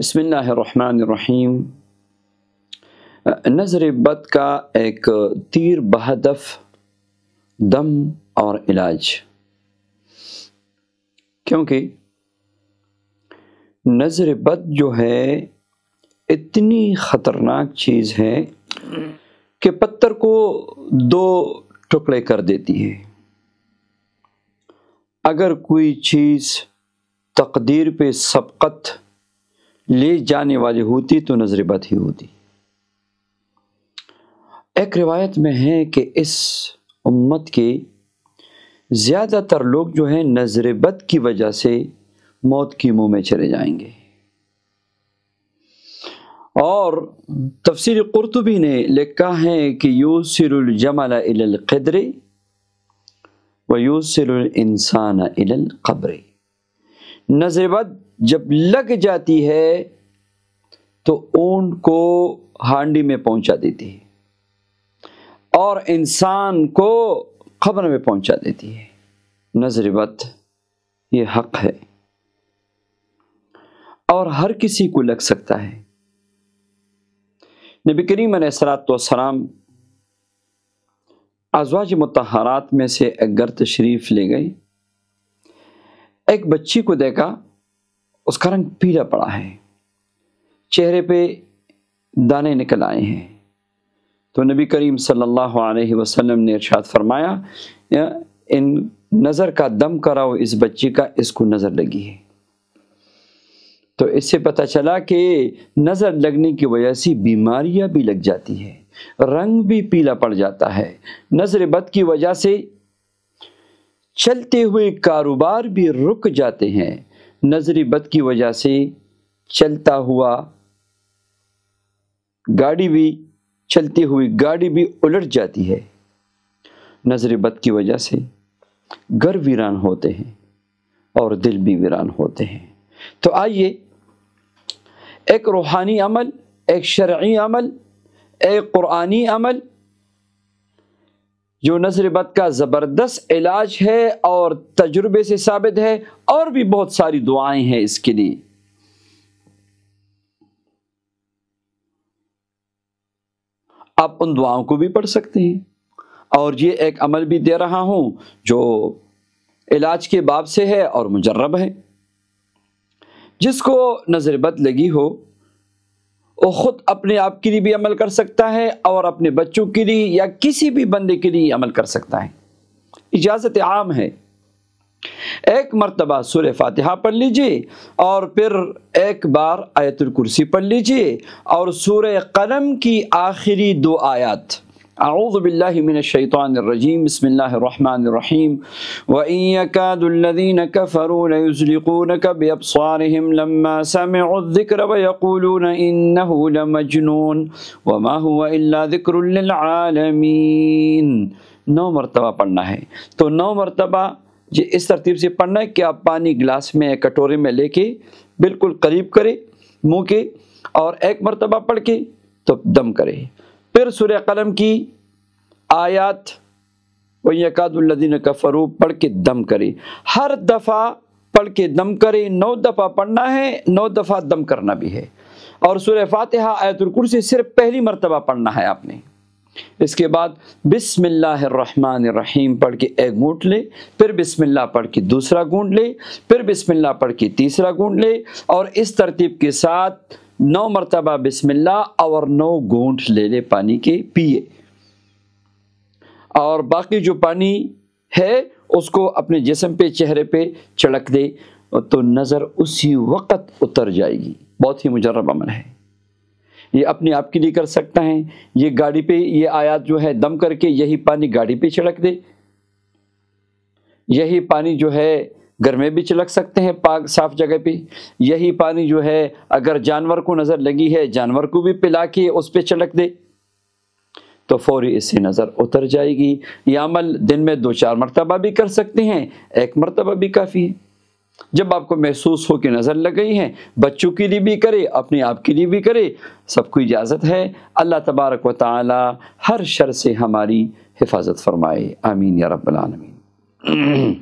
بسم اللہ الرحمن الرحیم۔ نظر بد کا ایک تیر بہدف دم اور علاج، کیونکہ نظر بد جو ہے اتنی خطرناک چیز ہے کہ پتھر کو دو ٹکڑے کر دیتی ہے۔ اگر کوئی چیز تقدیر پہ سبقت لے جانے والی ہوتی تو نظر بد ہی ہوتی۔ ایک روایت میں ہے کہ اس امت کے زیادہ تر لوگ جو ہیں نظر بد کی وجہ سے موت کی منہ میں چلے جائیں گے، اور تفسیر قرطبی نے لکھا ہے کہ یوصل الجمل الی القدر ویوصل الانسان الی القبر۔ نظر بد جب لگ جاتی ہے تو اونٹ کو ہانڈی میں پہنچا دیتی ہے اور انسان کو قبر میں پہنچا دیتی ہے۔ نظر بد یہ حق ہے اور ہر کسی کو لگ سکتا ہے۔ نبی کریم علیہ الصلوۃ والسلام ازواج مطہرات میں سے ایک گھر تشریف لے گئے، ایک بچی کو دیکھا، اس کا رنگ پیلا پڑا ہے، چہرے پہ دانے نکل آئے ہیں، تو نبی کریم صلی اللہ علیہ وسلم نے ارشاد فرمایا ان نظر کا دم کراؤ اس بچی کا، اس کو نظر لگی ہے۔ تو اس سے پتہ چلا کہ نظر لگنے کی وجہ سے بیماریاں بھی لگ جاتی ہیں، رنگ بھی پیلا پڑ جاتا ہے۔ نظر بد کی وجہ سے چلتے ہوئے کاروبار بھی رک جاتے ہیں، نظر بد کی وجہ سے چلتا ہوا گاڑی بھی الٹ جاتی ہے، نظر بد کی وجہ سے گھر ویران ہوتے ہیں اور دل بھی ویران ہوتے ہیں۔ تو آئیے ایک روحانی عمل، ایک شرعی عمل، ایک قرآنی عمل جو نظر بد کا زبردست علاج ہے اور تجربے سے ثابت ہے، اور بھی بہت ساری دعائیں ہیں اس کے لیے۔ آپ ان دعاؤں کو بھی پڑھ سکتے ہیں، اور یہ ایک عمل بھی دے رہا ہوں جو علاج کے باب سے ہے اور مجرب ہے۔ جس کو نظر بد لگی ہو وہ خود اپنے آپ کے لیے بھی عمل کر سکتا ہے اور اپنے بچوں کے لیے یا کسی بھی بندے کے لیے عمل کر سکتا ہے، اجازت عام ہے۔ ایک مرتبہ سورہ فاتحہ پڑھ لیجئے اور پھر ایک بار آیت الکرسی پڑھ لیجئے اور سورہ قلم کی آخری دو آیات، اعوذ باللہ من الشیطان الرجیم، بسم اللہ الرحمن الرحیم، وَإِن يَكَادُ الَّذِينَ كَفَرُوا لَيُزْلِقُونَكَ بِأَبْصَارِهِمْ لَمَّا سَمِعُوا الذِّكْرَ وَيَقُولُونَ إِنَّهُ لَمَجْنُونٌ وَمَا هُوَ إِلَّا ذِكْرٌ لِّلْعَالَمِينَ۔ 9 مرتبہ پڑھنا ہے، تو 9 مرتبہ اس ترتیب سے پڑھنا ہے کہ آپ پانی گلاس میں کٹورے میں لے کے بالکل قریب کرے منہ کے، اور ایک مرتبہ پڑھ کے تو دم کرے، پھر سورہ قلم کی آیات وَيَكَادُ الَّذِينَ كَفَرُوا پڑھ کے دم کرے۔ ہر دفعہ پڑھ کے دم کرے، 9 دفعہ پڑھنا ہے، 9 دفعہ دم کرنا بھی ہے۔ اور سورہ فاتحہ آیت الکرسی صرف پہلی مرتبہ پڑھنا ہے آپ نے، اس کے بعد بسم اللہ الرحمن الرحیم پڑھ کے ایک گھونٹ لے، پھر بسم اللہ پڑھ کے دوسرا گھونٹ لے، پھر بسم اللہ پڑھ کے تیسرا گھونٹ لے، اور اس ترتیب کے ساتھ 9 مرتبہ بسم اللہ اور 9 گھونٹ لے لے پانی کے، پیے، اور باقی جو پانی ہے اس کو اپنے جسم پہ، چہرے پہ چھڑک دے تو نظر اسی وقت اتر جائے گی۔ بہت ہی مجرب عمل ہے، یہ اپنے آپ کے لیے کر سکتا ہے۔ یہ گاڑی پہ یہ آیات جو ہے دم کر کے یہی پانی گاڑی پہ چھڑک دے، یہی پانی جو ہے گھر میں بھی چھڑک سکتے ہیں پاک صاف جگہ پہ، یہی پانی جو ہے اگر جانور کو نظر لگی ہے جانور کو بھی پلا کے اس پہ چھڑک دے تو فوری اس سے نظر اتر جائے گی۔ یہ عمل دن میں 2-4 مرتبہ بھی کر سکتے ہیں، 1 مرتبہ بھی کافی ہے۔ جب آپ کو محسوس ہو کہ نظر لگ گئی ہے، بچوں کے لیے بھی کرے، اپنے آپ کے لیے بھی کرے، سب کو اجازت ہے۔ اللہ تبارک و تعالی ہر شر سے ہماری حفاظت فرمائے، آمین یا رب العالمین۔